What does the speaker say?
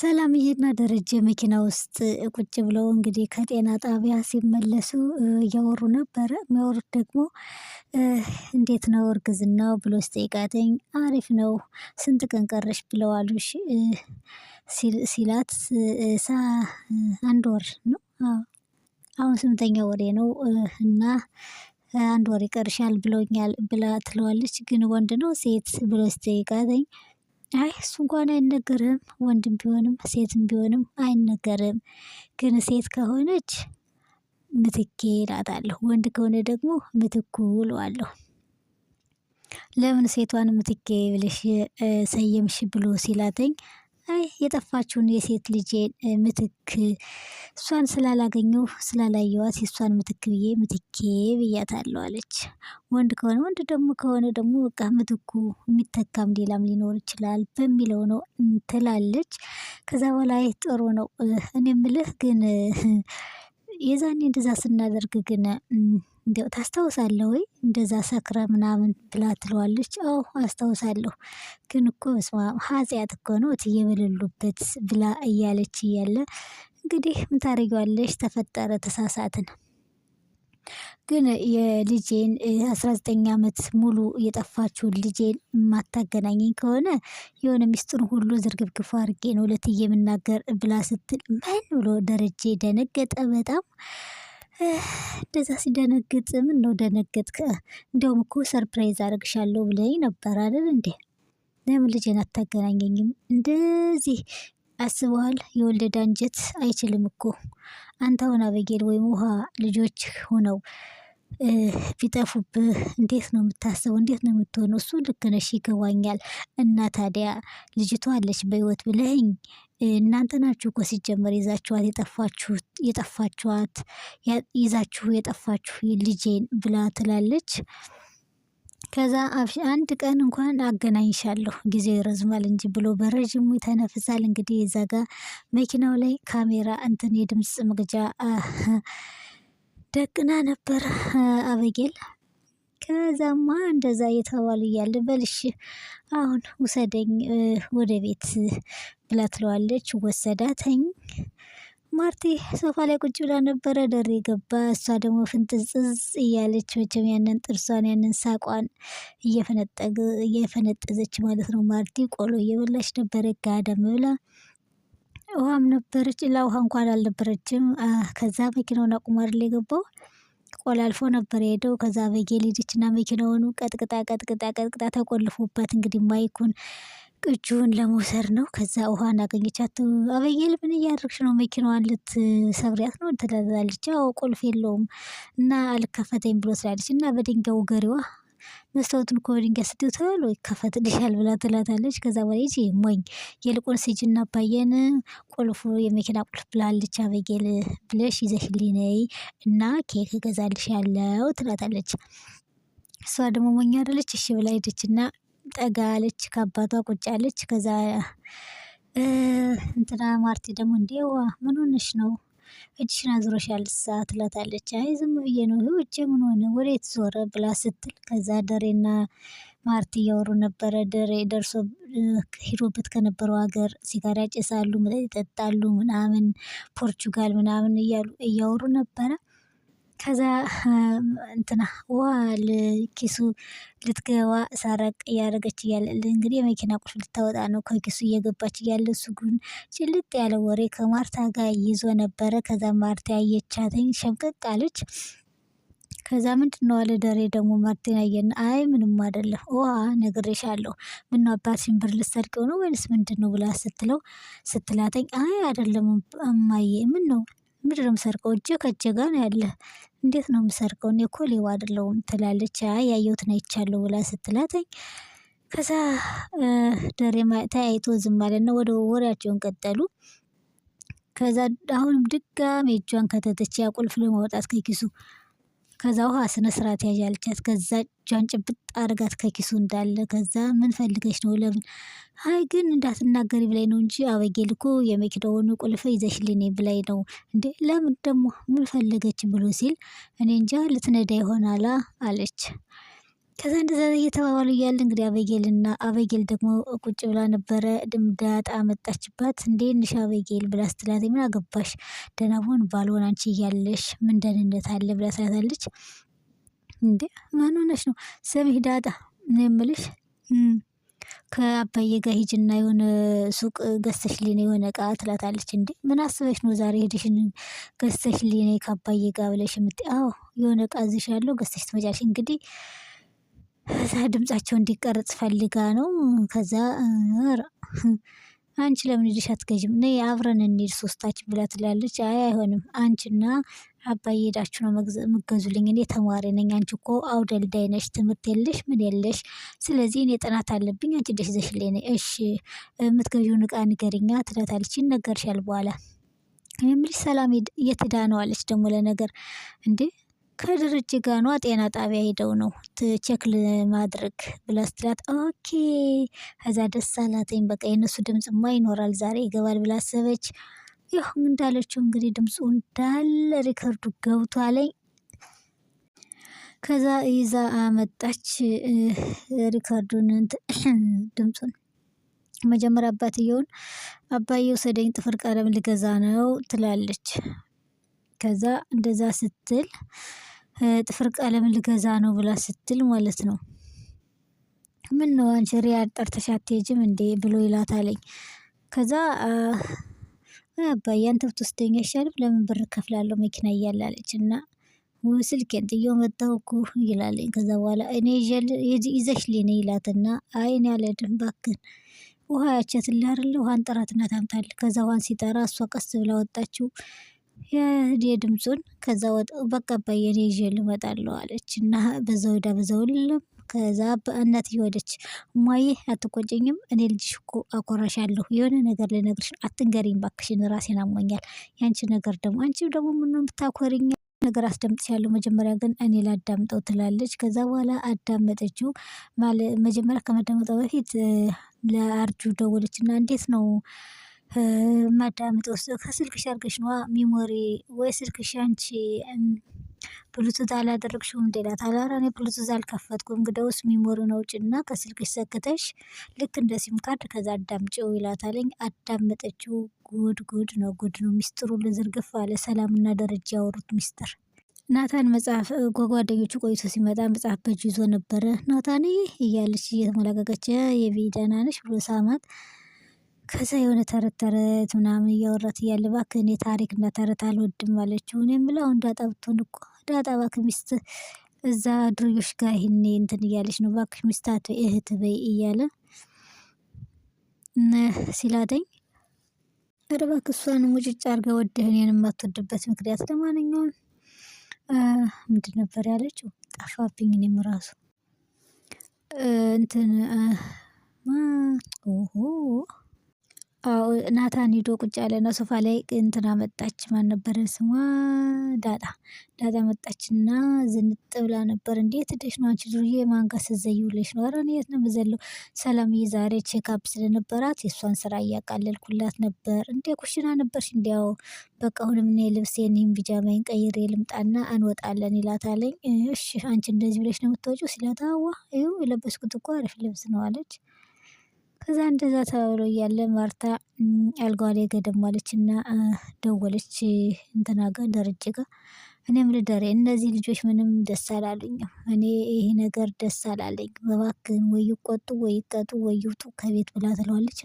ሰላምዬና ደረጀ መኪና ውስጥ ቁጭ ብለው እንግዲህ ከጤና ጣቢያ ሲመለሱ እያወሩ ነበረ። የሚያወሩት ደግሞ እንዴት ነው እርግዝናው ብሎ ሲጠይቃትኝ አሪፍ ነው ስንት ቀን ቀረሽ ብለው አሉሽ ሲላት አንድ ወር ነው አሁን ስምንተኛ ወሬ ነው እና አንድ ወር ይቀርሻል ብሎኛል ብላ ትለዋለች። ግን ወንድ ነው ሴት ብሎ ሲጠይቃትኝ አይ እሱ እንኳን አይነገርም ወንድም ቢሆንም ሴትም ቢሆንም አይነገርም። ግን ሴት ከሆነች ምትኬ እላታለሁ ወንድ ከሆነ ደግሞ ምትኩ እለዋለሁ። ለምን ሴቷን ምትኬ ብለሽ ሰየምሽ ብሎ ሲላተኝ አይ የጠፋችውን የሴት ልጄን ምትክ እሷን ስላላገኘሁ ስላላየኋት የእሷን ምትክ ብዬ ምትኬ ብያታለሁ አለች። ወንድ ከሆነ ወንድ ደግሞ ከሆነ ደግሞ በቃ ምትኩ የሚተካም ሌላም ሊኖር ይችላል በሚለው ነው ትላለች። ከዛ በላይ ጥሩ ነው። እኔ የምልህ ግን የዛኔ እንደዛ ስናደርግ ግን እንደው ታስታውሳለህ ወይ እንደዛ ሰክረ ምናምን ብላ ትለዋለች። አዎ አስታውሳለሁ። ግን እኮ በስመአብ ኃጢአት እኮ ነው እትዬ በሌሉበት ብላ እያለች እያለ እንግዲህ ምን ታደርጊዋለሽ ተፈጠረ ተሳሳትን። ግን የልጄን 19 አመት ሙሉ የጠፋችውን ልጄን የማታገናኘኝ ከሆነ የሆነ ሚስጥሩን ሁሉ ዝርግፍግፍ አድርጌ ነው ለእትዬ የምናገር ብላ ስትል ምን ብሎ ደረጀ ደነገጠ በጣም። እንደዛ ሲደነግጥ ምነው ደነገጥክ? እንደውም እኮ ሰርፕራይዝ አደርግሻለሁ ብለኸኝ ነበር አይደል እንዴ? ለምን ልጄን አታገናኘኝም? እንደዚህ አስበዋል? የወለደ አንጀት አይችልም እኮ። አንተ አሁን አበጌል ወይም ውሃ ልጆችህ ሆነው ቢጠፉብህ እንዴት ነው የምታስበው? እንዴት ነው የምትሆነው? እሱ ልክ ነሽ ይገባኛል። እና ታዲያ ልጅቷ አለች በህይወት ብለኸኝ እናንተ ናችሁ እኮ ሲጀመር ይዛችኋት የጠፋችኋት ይዛችሁ የጠፋችሁ ልጄን ብላ ትላለች። ከዛ አንድ ቀን እንኳን አገናኝሻለሁ ጊዜው ይረዝማል እንጂ ብሎ በረዥሙ ይተነፍሳል። እንግዲህ እዛ ጋር መኪናው ላይ ካሜራ እንትን የድምጽ መግጃ ደቅና ነበር አበጌል። ከዛማ እንደዛ እየተባሉ እያለ በልሽ አሁን ውሰደኝ ወደ ቤት ብላ ትለዋለች። ወሰዳተኝ ማርቲ ሶፋ ላይ ቁጭ ብላ ነበረ። ደሬ ገባ። እሷ ደግሞ ፍንጥዝጥዝ እያለች መቼም ያንን ጥርሷን ያንን ሳቋን እየፈነጠዘች ማለት ነው። ማርቲ ቆሎ እየበላች ነበረ ጋደም ብላ። ውሃም ነበረች ለውሃ እንኳን አልነበረችም። ከዛ መኪናውን አቁሞ አይደል የገባው ቆላ አልፎ ነበር የሄደው። ከዛ አበጌል ሄደችና መኪናውን ቀጥቅጣ ተቆልፎባት እንግዲህ ማይኩን ቅጂውን ለመውሰድ ነው። ከዛ ውሃን አገኘቻት። አበጌል ምን እያደረግሽ ነው? መኪናዋን ልትሰብሪያት ነው ትላለች። አዎ ቁልፍ የለውም እና አልከፈተኝ ብሎ ስላለች እና በድንጋዩ ገሪዋ መስታወቱን እኮ በድንጋይ ስትይው ተብሎ ይከፈትልሻል ብላ ትላታለች። ከዛ በኋላ ይቺ ሞኝ ይልቁንስ ሂጂና አባዬን ቁልፉ የመኪና ቁልፍ ብላለች አበጌል ብለሽ ይዘሽልኝ ነይ እና ኬክ እገዛልሻለሁ ትላታለች። እሷ ደግሞ ሞኝ አይደለች። እሺ ብላ ሄደችና ጠጋ አለች ከአባቷ ቁጭ አለች። ከዛ እንትና ማርቲ ደግሞ እንዴ ምን ሆነሽ ነው እጅሽን አዙረሻል ትላታለች። አይ ዝም ብዬ ነው እጄ ምን ሆነ ወዴት ዞረ ብላ ስትል ከዛ ደሬና ማርቲ እያወሩ ነበረ። ደሬ ደርሶ ሄዶበት ከነበረው ሀገር ሲጋራ ያጨሳሉ መጠጥ ይጠጣሉ ምናምን ፖርቹጋል ምናምን እያሉ እያወሩ ነበረ። ከዛ እንትና ውሃ ኪሱ ልትገባ ሰረቅ እያደረገች እያለ እንግዲህ የመኪና ቁልፍ ልታወጣ ነው ከኪሱ እየገባች እያለ እሱ ግን ጭልጥ ያለ ወሬ ከማርታ ጋር ይዞ ነበረ። ከዛ ማርታ ያየቻትኝ ሸምቀቅ አለች። ከዛ ምንድነው አለ ደሬ ደግሞ ማርቲን አየና አይ ምንም አይደለም ውሃ ነግሬሻለሁ ምነው አባትሽን ብር ልትሰርቂው ነው ወይስ ምንድነው ብላ ስትላተኝ አይ አይደለም እማዬ ምነው ምንድነው የምሰርቀው እጄ ከእጄ ጋር ነው ያለ እንዴት ነው የምሰርቀው እኔ እኮ ሌባ አይደለሁም ትላለች። አይ ያየሁትን አይቻለሁ ብላ ስትላተኝ ከዛ ደሬ ተያይቶ ዝም አለና ወደ ወሬያቸውን ቀጠሉ። ከዛ አሁንም ድጋሜ እጇን ከተተች ያ ቁልፍ ለማውጣት ከኪሱ ከዛ ውሃ ስነ ስርዓት ያዥ አለቻት። ከዛ እጇን ጭብጥ አድርጋት ከኪሱ እንዳለ ከዛ ምን ፈልገሽ ነው? ለምን? አይ ግን እንዳትናገሪ ብላኝ ነው እንጂ አበጌል እኮ የመኪናውን ቁልፍ ይዘሽልኝ ብላኝ ነው። እንዴ ለምን ደግሞ ምን ፈለገች ብሎ ሲል እኔ እንጃ ልትነዳ ይሆናላ አለች። ከዛ እንደዛ እየተባባሉ እያለ እንግዲህ አበጌል ደግሞ ቁጭ ብላ ነበረ። ዳጣ መጣችባት። እንዴት ነሽ አበጌል ብላ ስትላት ምን አገባሽ ደህና ብሆን ባልሆን አንቺ እያለሽ ምን ደህንነት አለ ብላ ትላታለች። እንዴ ማን ሆነሽ ነው? ስምሽ ዳጣ ነው የምልሽ ከአባዬ ጋር ሂጂና የሆነ ሱቅ ገዝተሽልኝ ነው የሆነ እቃ ትላታለች። እንዴ ምን አስበሽ ነው ዛሬ ሄደሽን ገዝተሽልኝ ነይ ከአባዬ ጋር ብለሽ የምትይ? አዎ የሆነ እቃ እዝሻለሁ ገዝተሽ ትመጫለሽ። እንግዲህ ከዛ ድምጻቸው እንዲቀረጽ ፈልጋ ነው። ከዛ አንቺ ለምን ሄደሽ አትገዢም? ነይ አብረን እንሂድ ሶስታችን ብላ ትላለች። አይ አይሆንም አንቺና አባዬ ሄዳችሁ ነው የምትገዙልኝ። እኔ ተማሪ ነኝ። አንቺ እኮ አውደልዳይ ነሽ፣ ትምህርት የለሽ ምን የለሽ። ስለዚህ እኔ ጥናት አለብኝ። አንቺ ሄደሽ ይዘሽልኝ ነይ። እሺ የምትገዢውን እቃ ንገሪኛ ትላታለች። ይነገርሻል በኋላ። እኔ የምልሽ ሰላም የት ሄዳ ነው አለች ደግሞ ለነገር። እንዴ ከድርጅት ጋር ነዋ ጤና ጣቢያ ሄደው ነው ቼክ ለማድረግ ብላ ስትላት፣ ኦኬ ከዛ ደስ አላተኝ። በቃ የእነሱ ድምጽማ ይኖራል ዛሬ ይገባል ብላ አሰበች። ያው እንዳለችው እንግዲህ ድምፁ እንዳለ ሪከርዱ ገብቷለኝ። ከዛ ይዛ አመጣች ሪከርዱን ድምፁን። መጀመሪያ አባዬ ወሰደኝ ጥፍር ቀለም ልገዛ ነው ትላለች። ከዛ እንደዛ ስትል ጥፍር ቀለም ልገዛ ነው ብላ ስትል ማለት ነው። ምን ነው አንቺ ሪያድ ጠርተሽ አትሄጂም እንዴ ብሎ ይላታለኝ። ከዛ አባዬ አንተ ብትወስደኝ አይሻልም? ለምን ብር እከፍላለሁ መኪና እያለ አለች። እና ስልኬን ጥዬው መጣሁ እኮ ይላለኝ። ከዛ በኋላ እኔ ይዘሽልኝ ነይ ይላትና አይ እኔ አልሄድም እባክህን ውሃ ያቻትልህ አይደለ ውሃን ጥራትና ታምጣልህ። ከዛ ውሃን ሲጠራ እሷ ቀስ ብላ ወጣችው የድምፁን። ከዛ በቃ አባዬ እኔ ይዤልህ እመጣለሁ አለች። እና በዛው ሄዳ በዛው ልም ከዛ እናትዬ ወደች። እማዬ አትቆጭኝም? እኔ ልጅሽ እኮ አኮራሻለሁ። የሆነ ነገር ልነግርሽ አትንገሪኝ እባክሽን ራሴን አሞኛል። ያንቺ ነገር ደግሞ አንቺ ደግሞ ምነው የምታኮሪኝ? ነገር አስደምጥሻለሁ መጀመሪያ ግን እኔ ላዳምጠው ትላለች። ከዛ በኋላ አዳመጠችው። መጀመሪያ ከመዳመጧ በፊት ለአርጁ ደወለችና እንዴት ነው ማዳመጠው? ከስልክሽ አድርገሽ ነዋ ሚሞሪ ወይ ስልክሽ አንቺ ብሉቱዝ አላደረግሽውም እንዴ እላታለሁ። ኧረ እኔ ብሉቱዝ አልከፈትኩም። እንግዲያውስ ሚሞሪውን አውጪና ከስልክሽ ሰክተሽ ልክ እንደ ሲም ካርድ ከዛ አዳምጪው ይላታለኝ። አዳመጠችው። ጉድ ነው ሚስጥሩ ልዝርግፍ አለ። ሰላምና ደረጃ ያወሩት ሚስጥር። ናታን መጽሐፍ ከጓደኞቹ ቆይቶ ሲመጣ መጽሐፍ በእጁ ይዞ ነበረ። ናታንዬ እያለች እየተሞላቀቀች የቪደህና ነሽ ብሎ ሳማት። ከዛ የሆነ ተረት ምናምን እያወራት እያለ እባክህ እኔ ታሪክ እና ተረት አልወድም አለችው። እኔ የምለው አሁን ዳጣ ብትሆን እኮ ዳጣ እባክህ ሚስት እዛ ድርዮሽ ጋር ይሄኔ እንትን እያለች ነው እባክሽ ሚስት አትበይ እህት በይ እያለ ሲላተኝ፣ ኧረ እባክህ እሷን ሙጭጭ አድርገህ ወደህ እኔን የማትወድበት ምክንያት። ለማንኛውም ምንድን ነበር ያለችው? ጠፋብኝ። እኔም ራሱ እንትን ኦሆ አዎ ናታን ሄዶ ቁጭ ያለና ሶፋ ላይ እንትና መጣች። ማን ነበረ ስሟ? ዳጣ መጣችና ዝንጥ ብላ ነበር። እንዴት ሄደሽ ነው አንቺ ዱርዬ? ማን ጋር ስትዘይ ውለሽ ነው? ኧረ እኔ የት ነው የምዘለው? ሰላምዬ ዛሬ ቼክአፕ ስለነበራት የእሷን ስራ እያቃለልኩላት ነበር። እንዴ ኩሽና ነበርሽ? እንዲያው በቃ አሁንም እኔ ልብሴን ይህን ቢጃማዬን ቀይሬ ልምጣና እንወጣለን ይላታለኝ። እሺ አንቺ እንደዚህ ብለሽ ነው የምትወጪው ሲላት፣ አዋ ይኸው የለበስኩት እኮ አሪፍ ልብስ ነው አለች። ከዛ እንደዛ ተባብሎ እያለ ማርታ አልጋዋ ላይ ገደም አለችና ደወለች እንትና ጋር ደረጀ ጋር። እኔ የምልህ ደሬ እነዚህ ልጆች ምንም ደስ አላሉኝም። እኔ ይሄ ነገር ደስ አላለኝ። እባክህን ወይ ይቆጡ ወይ ይቀጡ ወይ ይውጡ ከቤት ብላ ትለዋለች።